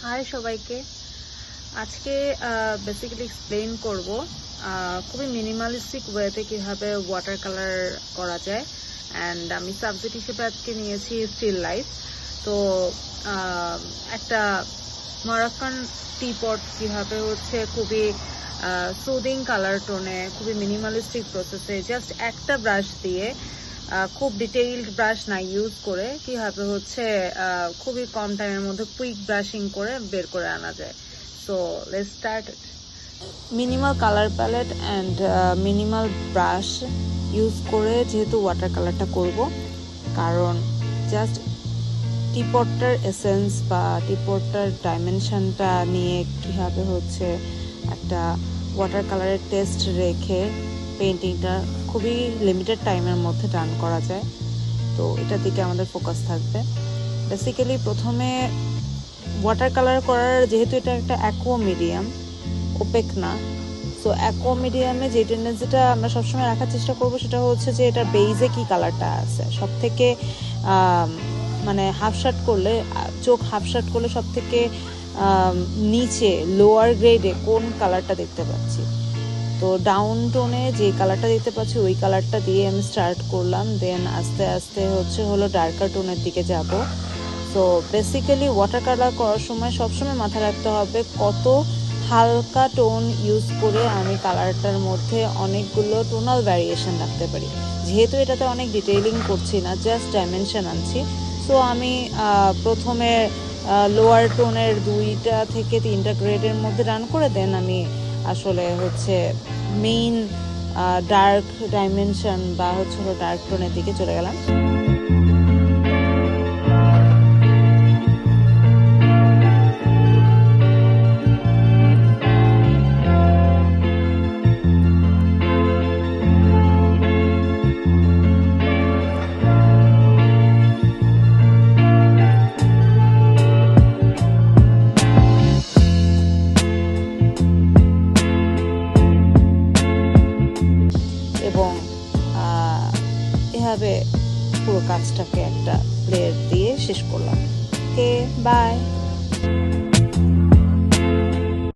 High সবাইকে। আজকে basically explain করব খুবই মিনিমালিস্টিক ওয়েতে কিভাবে ওয়াটার কালার করা যায়। অ্যান্ড আমি সাবজেক্ট হিসেবে আজকে নিয়েছি স্টিল লাইফ। তো একটা মরক্কান টি-পট কিভাবে হচ্ছে খুবই সুদিং কালার টোনে, খুবই মিনিমালিস্টিক প্রসেসে জাস্ট একটা ব্রাশ দিয়ে, খুব ডিটেইলড ব্রাশ না ইউজ করে কিভাবে হচ্ছে খুবই কম টাইমের মধ্যে কুইক ব্রাশিং করে বের করে আনা যায়। So let's start. Minimal colour palette and minimal brush use করে যেহেতু ওয়াটার কালারটা করব, কারণ জাস্ট টিপটটার এসেন্স বা টিপটটার ডাইমেনশনটা নিয়ে কীভাবে হচ্ছে একটা ওয়াটার কালারের টেস্ট রেখে পেন্টিংটা খুবই লিমিটেড টাইমের মধ্যে ডান করা যায়। তো এটার দিকে আমাদের ফোকাস থাকবে। বেসিক্যালি প্রথমে ওয়াটার কালার করার, যেহেতু এটা একটা অ্যাকোয়া মিডিয়াম, ওপেক না, সো অ্যাকোয়া মিডিয়ামে যে টেন্ডেন্সিটা আমরা সবসময় রাখার চেষ্টা করবো সেটা হচ্ছে যে এটার বেইজে কি কালারটা আছে। সব থেকে মানে হাফ শার্ট করলে, চোখ হাফ শার্ট করলে সব থেকে নিচে লোয়ার গ্রেডে কোন কালারটা দেখতে পাচ্ছি, তো ডাউন টোনে যে কালারটা দেখতে পাচ্ছি ওই কালারটা দিয়ে আমি স্টার্ট করলাম। দেন আস্তে আস্তে হলো ডার্কার টোনের দিকে যাব। সো বেসিক্যালি ওয়াটার কালার করার সময় সবসময় মাথায় রাখতে হবে কত হালকা টোন ইউজ করে আমি কালারটার মধ্যে অনেকগুলো টোনাল ভ্যারিয়েশন রাখতে পারি। যেহেতু এটাতে অনেক ডিটেইলিং করছি না, জাস্ট ডাইমেনশন আনছি, সো আমি প্রথমে লোয়ার টোনের 2টা থেকে 3টা গ্রেডের মধ্যে রান করে দেন আমি আসলে হচ্ছে মেইন ডার্ক ডাইমেনশন বা ডার্ক টোনের দিকে চলে গেলাম। এবং এভাবে পুরো কাজটাকে একটা প্লেট দিয়ে শেষ করলাম। ওকে, বাই।